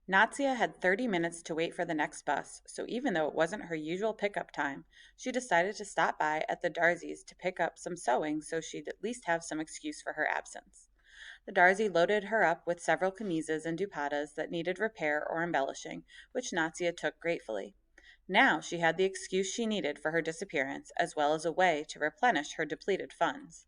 Natsia had 30 minutes to wait for the next bus, so even though it wasn't her usual pickup time, she decided to stop by at the Darzy's to pick up some sewing so she'd at least have some excuse for her absence. The Darsy loaded her up with several camisas and dupattas that needed repair or embellishing, which Natsia took gratefully. Now she had the excuse she needed for her disappearance, as well as a way to replenish her depleted funds.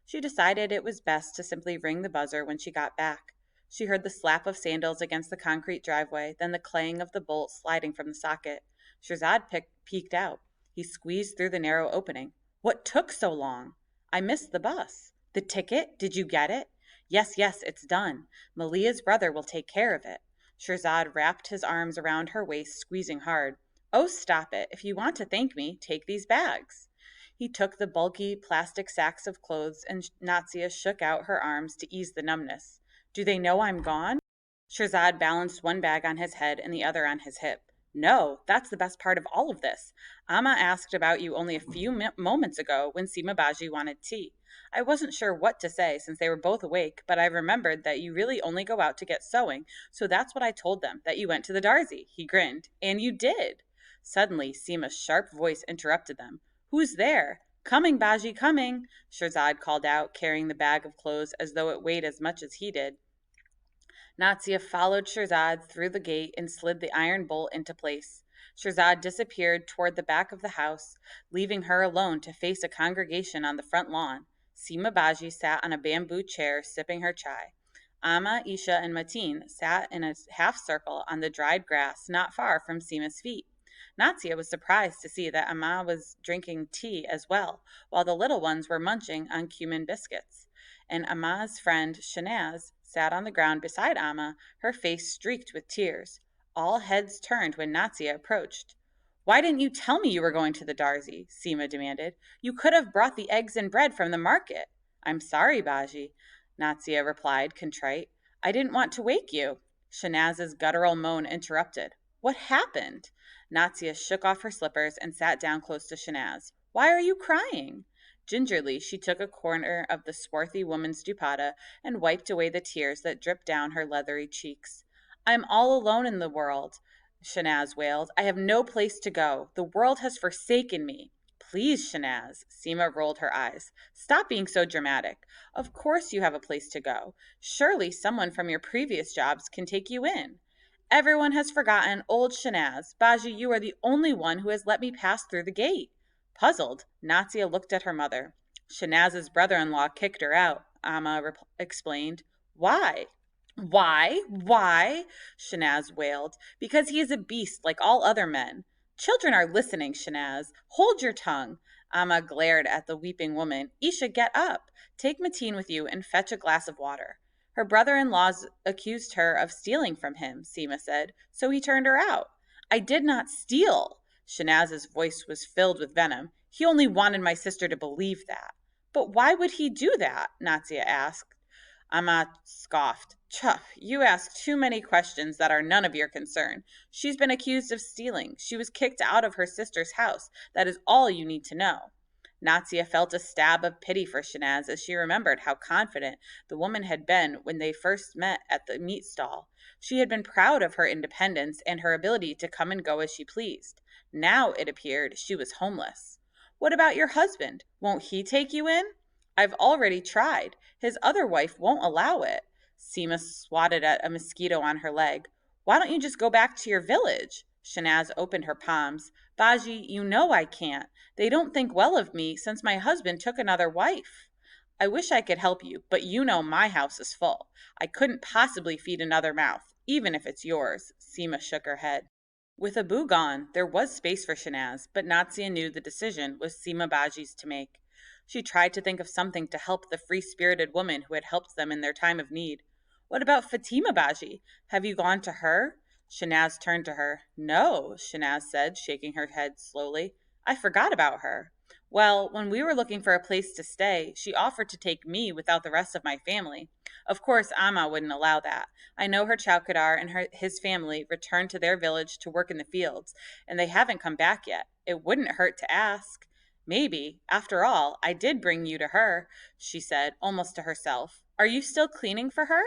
She decided it was best to simply ring the buzzer when she got back. She heard the slap of sandals against the concrete driveway, then the clang of the bolt sliding from the socket. Shirzad peeked out. He squeezed through the narrow opening. What took so long? I missed the bus. The ticket? Did you get it? Yes, yes, it's done. Malia's brother will take care of it. Shirzad wrapped his arms around her waist, squeezing hard. Oh, stop it. If you want to thank me, take these bags. He took the bulky plastic sacks of clothes, and Natsia shook out her arms to ease the numbness. Do they know I'm gone? Shirzad balanced one bag on his head and the other on his hip. No, that's the best part of all of this. Amma asked about you only a few moments ago when Seema Baji wanted tea. I wasn't sure what to say since they were both awake, but I remembered that you really only go out to get sewing, so that's what I told them, that you went to the Darsy. He grinned. And you did. Suddenly, Seema's sharp voice interrupted them. Who's there? Coming, Baji, coming, Shirzad called out, carrying the bag of clothes as though it weighed as much as he did. Natsia followed Shirzad through the gate and slid the iron bolt into place. Shirzad disappeared toward the back of the house, leaving her alone to face a congregation on the front lawn. Seema Baji sat on a bamboo chair sipping her chai. Amma, Isha, and Mateen sat in a half circle on the dried grass not far from Seema's feet. Natsia was surprised to see that Amma was drinking tea as well, while the little ones were munching on cumin biscuits. And Amma's friend Shanaz sat on the ground beside Amma, her face streaked with tears. All heads turned when Natsia approached. Why didn't you tell me you were going to the Darsy? Seema demanded. You could have brought the eggs and bread from the market. I'm sorry, Baji, Natsia replied, contrite. I didn't want to wake you. Shanaz's guttural moan interrupted. What happened? Natsia shook off her slippers and sat down close to Shanaz. Why are you crying? Gingerly, she took a corner of the swarthy woman's dupatta and wiped away the tears that dripped down her leathery cheeks. I'm all alone in the world, Shanaz wailed. I have no place to go. The world has forsaken me. Please, Shanaz, Seema rolled her eyes. Stop being so dramatic. Of course you have a place to go. Surely someone from your previous jobs can take you in. Everyone has forgotten old Shanaz. Baji, you are the only one who has let me pass through the gate. Puzzled, Natsia looked at her mother. Shanaz's brother-in-law kicked her out, Amma explained. Why? Why? Shanaz wailed. Because he is a beast like all other men. Children are listening, Shanaz. Hold your tongue. Amma glared at the weeping woman. Isha, get up. Take Mateen with you and fetch a glass of water. Her brother-in-law accused her of stealing from him, Seema said, so he turned her out. I did not steal. Shanaz's voice was filled with venom. He only wanted my sister to believe that. But why would he do that? Natsia asked. Amma scoffed. Chuff, you ask too many questions that are none of your concern. She's been accused of stealing. She was kicked out of her sister's house. That is all you need to know. Natsia felt a stab of pity for Shanaz as she remembered how confident the woman had been when they first met at the meat stall. She had been proud of her independence and her ability to come and go as she pleased. Now, it appeared, she was homeless. What about your husband? Won't he take you in? I've already tried. His other wife won't allow it. Seema swatted at a mosquito on her leg. Why don't you just go back to your village? Shanaz opened her palms. Baji, you know I can't. They don't think well of me since my husband took another wife. I wish I could help you, but you know my house is full. I couldn't possibly feed another mouth, even if it's yours. Seema shook her head. With Abu gone, there was space for Shanaz, but Natsia knew the decision was Seema Baji's to make. She tried to think of something to help the free-spirited woman who had helped them in their time of need. What about Fatima Baji? Have you gone to her? Shanaz turned to her. No, Shanaz said, shaking her head slowly. I forgot about her. Well, when we were looking for a place to stay, she offered to take me without the rest of my family. Of course, Amma wouldn't allow that. I know her chowkidar and his family returned to their village to work in the fields, and they haven't come back yet. It wouldn't hurt to ask. Maybe, after all, I did bring you to her, she said, almost to herself. Are you still cleaning for her?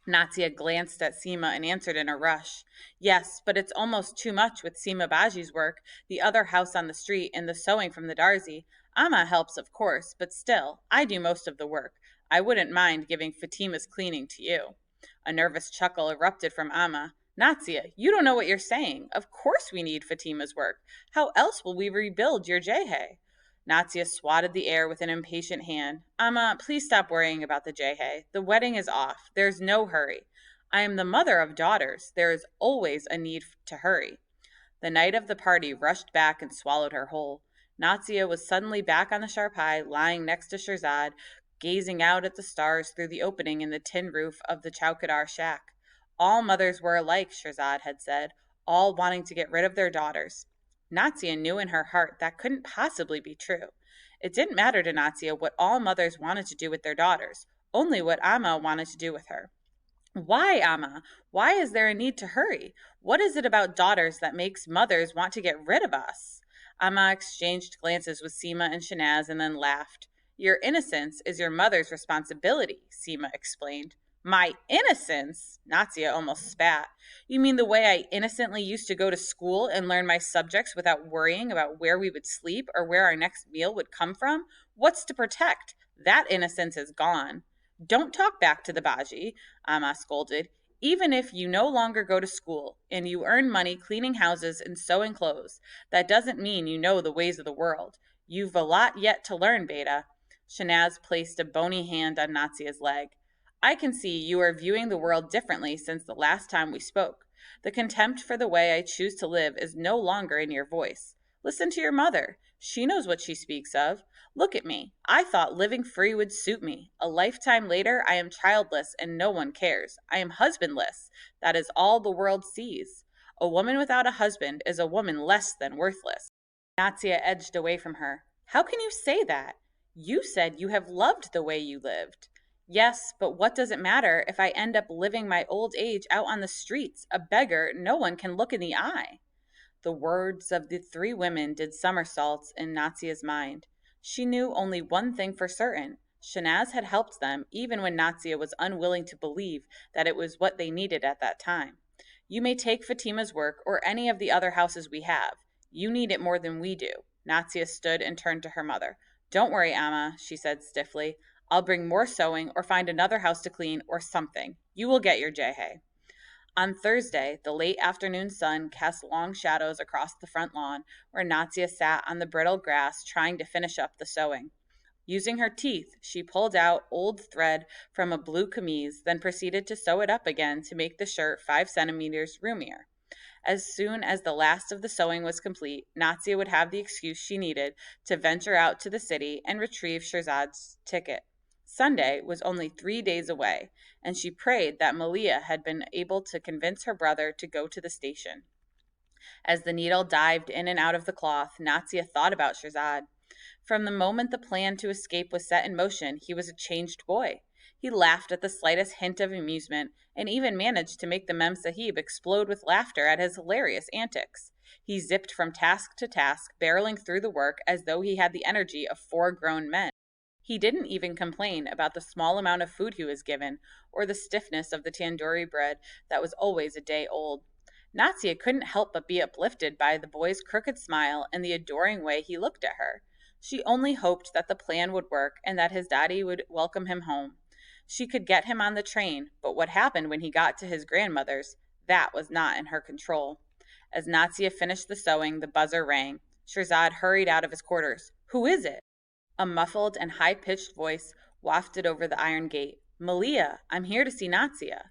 Natia glanced at Seema and answered in a rush. Yes, but it's almost too much with Seema Baji's work, the other house on the street, and the sewing from the Darzi. Amma helps, of course, but still, I do most of the work. I wouldn't mind giving Fatima's cleaning to you. A nervous chuckle erupted from Amma. Natia, you don't know what you're saying. Of course we need Fatima's work. How else will we rebuild your Jehe? Natia swatted the air with an impatient hand. Amma, please stop worrying about the Jehe. The wedding is off. There's no hurry. I am the mother of daughters. There is always a need to hurry. The night of the party rushed back and swallowed her whole. Natia was suddenly back on the Sharpai, lying next to Shirzad, gazing out at the stars through the opening in the tin roof of the Chowkidar shack. All mothers were alike, Shirzad had said, all wanting to get rid of their daughters. Natia knew in her heart that couldn't possibly be true. It didn't matter to Natia what all mothers wanted to do with their daughters, only what Amma wanted to do with her. Why, Amma? Why is there a need to hurry? What is it about daughters that makes mothers want to get rid of us? Amma exchanged glances with Seema and Shanaz and then laughed. Your innocence is your mother's responsibility, Seema explained. My innocence? Natia almost spat. You mean the way I innocently used to go to school and learn my subjects without worrying about where we would sleep or where our next meal would come from? What's to protect? That innocence is gone. Don't talk back to the Baji, Amma scolded. Even if you no longer go to school and you earn money cleaning houses and sewing clothes, that doesn't mean you know the ways of the world. You've a lot yet to learn, Beta. Shanaz placed a bony hand on Natsia's leg. I can see you are viewing the world differently since the last time we spoke. The contempt for the way I choose to live is no longer in your voice. Listen to your mother. She knows what she speaks of. Look at me. I thought living free would suit me. A lifetime later, I am childless and no one cares. I am husbandless. That is all the world sees. A woman without a husband is a woman less than worthless. Natia edged away from her. How can you say that? You said you have loved the way you lived. Yes, but what does it matter if I end up living my old age out on the streets, a beggar no one can look in the eye? The words of the three women did somersaults in Natia's mind. She knew only one thing for certain. Shanaz had helped them even when Natia was unwilling to believe that it was what they needed at that time. You may take Fatima's work or any of the other houses we have. You need it more than we do. Natia stood and turned to her mother. Don't worry, Amma, she said stiffly. I'll bring more sewing or find another house to clean or something. You will get your Jehe. On Thursday, the late afternoon sun cast long shadows across the front lawn where Natia sat on the brittle grass trying to finish up the sewing. Using her teeth, she pulled out old thread from a blue camise, then proceeded to sew it up again to make the shirt 5 centimeters roomier. As soon as the last of the sewing was complete, Natia would have the excuse she needed to venture out to the city and retrieve Shirzad's ticket. Sunday was only 3 days away, and she prayed that Malia had been able to convince her brother to go to the station. As the needle dived in and out of the cloth, Natia thought about Shirzad. From the moment the plan to escape was set in motion, he was a changed boy. He laughed at the slightest hint of amusement, and even managed to make the Mem Sahib explode with laughter at his hilarious antics. He zipped from task to task, barreling through the work as though he had the energy of 4 grown men. He didn't even complain about the small amount of food he was given, or the stiffness of the tandoori bread that was always a day old. Natia couldn't help but be uplifted by the boy's crooked smile and the adoring way he looked at her. She only hoped that the plan would work and that his daddy would welcome him home. She could get him on the train, but what happened when he got to his grandmother's, that was not in her control. As Natia finished the sewing, the buzzer rang. Shirzad hurried out of his quarters. Who is it? A muffled and high-pitched voice wafted over the iron gate. Malia, I'm here to see Natia.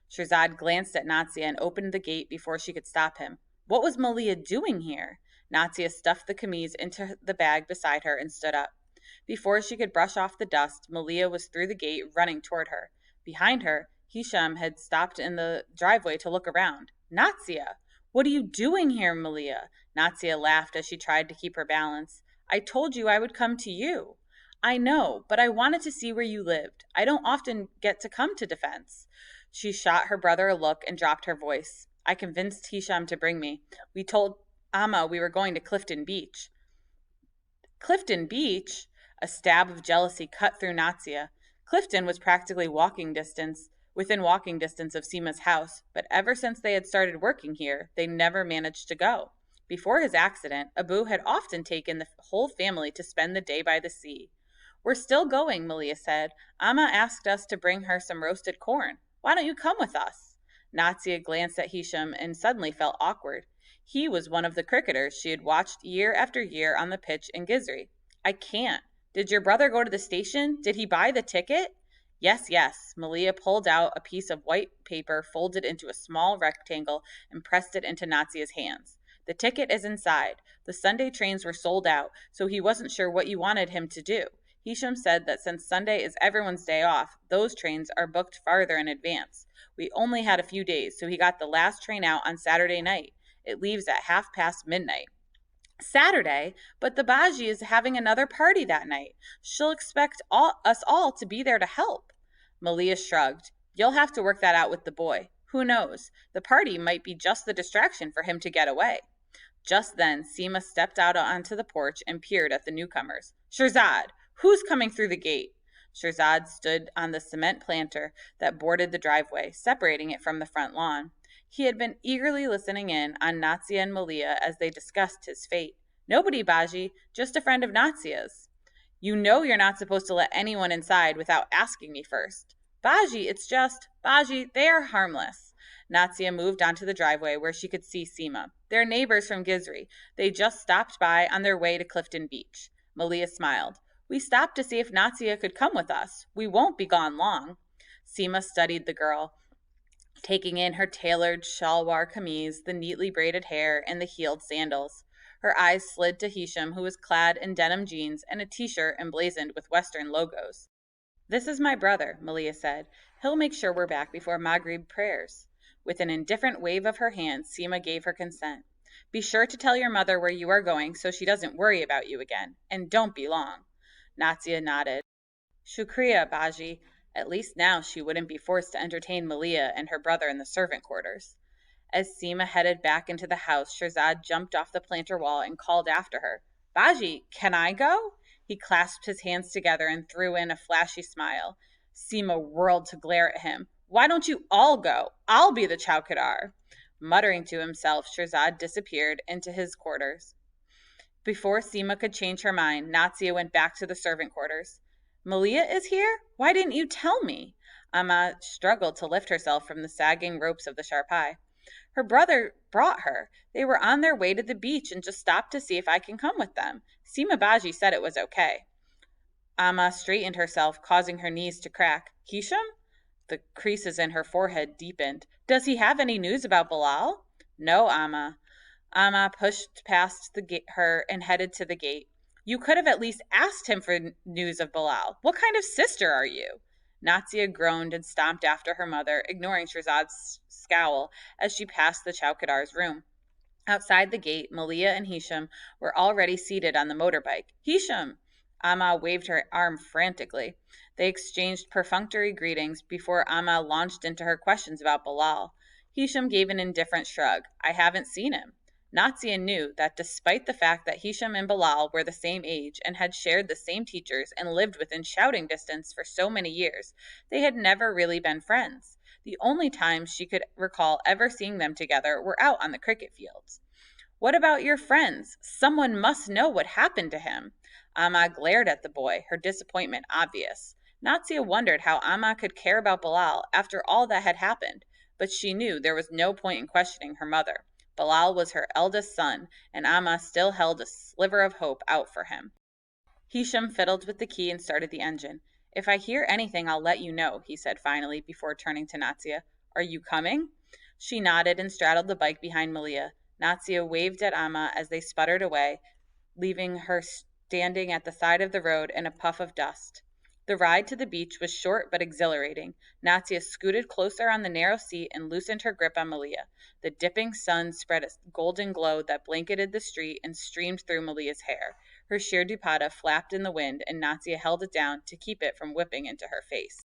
Shirzad glanced at Natia and opened the gate before she could stop him. What was Malia doing here? Natia stuffed the camise into the bag beside her and stood up. Before she could brush off the dust, Malia was through the gate, running toward her. Behind her, Hisham had stopped in the driveway to look around. Natia! What are you doing here, Malia? Natia laughed as she tried to keep her balance. I told you I would come to you. I know, but I wanted to see where you lived. I don't often get to come to defense. She shot her brother a look and dropped her voice. I convinced Hisham to bring me. We told Amma we were going to Clifton Beach. Clifton Beach? A stab of jealousy cut through Natia. Clifton was practically walking distance. within walking distance of Seema's house, but ever since they had started working here, they never managed to go. Before his accident, Abu had often taken the whole family to spend the day by the sea. We're still going, Malia said. Amma asked us to bring her some roasted corn. Why don't you come with us? Natia glanced at Hisham and suddenly felt awkward. He was one of the cricketers she had watched year after year on the pitch in Gizri. I can't. Did your brother go to the station? Did he buy the ticket? Yes, yes. Malia pulled out a piece of white paper folded into a small rectangle and pressed it into Natia's hands. The ticket is inside. The Sunday trains were sold out, so he wasn't sure what you wanted him to do. Hisham said that since Sunday is everyone's day off, those trains are booked farther in advance. We only had a few days, so he got the last train out on Saturday night. It leaves at midnight. Saturday, but the Baji is having another party that night. She'll expect us all to be there to help. Malia shrugged. You'll have to work that out with the boy. Who knows? The party might be just the distraction for him to get away. Just then, Seema stepped out onto the porch and peered at the newcomers. Shirzad, who's coming through the gate? Shirzad stood on the cement planter that bordered the driveway, separating it from the front lawn. He had been eagerly listening in on Natsia and Malia as they discussed his fate. Nobody, Baji, just a friend of Natsia's. You know you're not supposed to let anyone inside without asking me first. Baji, it's just, Baji, they are harmless. Natsia moved onto the driveway where she could see Seema. They're neighbors from Gizri. They just stopped by on their way to Clifton Beach. Malia smiled. We stopped to see if Natsia could come with us. We won't be gone long. Seema studied the girl, taking in her tailored shalwar kameez, the neatly braided hair, and the heeled sandals. Her eyes slid to Hisham, who was clad in denim jeans and a t-shirt emblazoned with Western logos. This is my brother, Malia said. He'll make sure we're back before Maghrib prayers. With an indifferent wave of her hand, Seema gave her consent. Be sure to tell your mother where you are going so she doesn't worry about you again. And don't be long. Natsia nodded. Shukriya, Baji. At least now she wouldn't be forced to entertain Malia and her brother in the servant quarters. As Seema headed back into the house, Shirzad jumped off the planter wall and called after her. Baji, can I go? He clasped his hands together and threw in a flashy smile. Seema whirled to glare at him. Why don't you all go? I'll be the chowkidar. Muttering to himself, Shirzad disappeared into his quarters. Before Seema could change her mind, Natsia went back to the servant quarters. Malia is here? Why didn't you tell me? Amma struggled to lift herself from the sagging ropes of the sharpai. Her brother brought her. They were on their way to the beach and just stopped to see if I can come with them. Seema Baji said it was okay. Amma straightened herself, causing her knees to crack. Hisham? The creases in her forehead deepened. Does he have any news about Bilal? No, Amma. Amma pushed past her and headed to the gate. You could have at least asked him for news of Bilal. What kind of sister are you? Natsia groaned and stomped after her mother, ignoring Shirzad's scowl as she passed the chowkidar's room. Outside the gate, Malia and Hisham were already seated on the motorbike. Hisham! Amma waved her arm frantically. They exchanged perfunctory greetings before Amma launched into her questions about Bilal. Hisham gave an indifferent shrug. I haven't seen him. Natsia knew that despite the fact that Hisham and Bilal were the same age and had shared the same teachers and lived within shouting distance for so many years, they had never really been friends. The only times she could recall ever seeing them together were out on the cricket fields. What about your friends? Someone must know what happened to him. Amma glared at the boy, her disappointment obvious. Natsia wondered how Amma could care about Bilal after all that had happened, but she knew there was no point in questioning her mother. Bilal was her eldest son, and Amma still held a sliver of hope out for him. Hisham fiddled with the key and started the engine. If I hear anything, I'll let you know, he said finally, before turning to Natsia. Are you coming? She nodded and straddled the bike behind Malia. Natsia waved at Amma as they sputtered away, leaving her standing at the side of the road in a puff of dust. The ride to the beach was short but exhilarating. Natsia scooted closer on the narrow seat and loosened her grip on Malia. The dipping sun spread a golden glow that blanketed the street and streamed through Malia's hair. Her sheer dupatta flapped in the wind, and Natsia held it down to keep it from whipping into her face.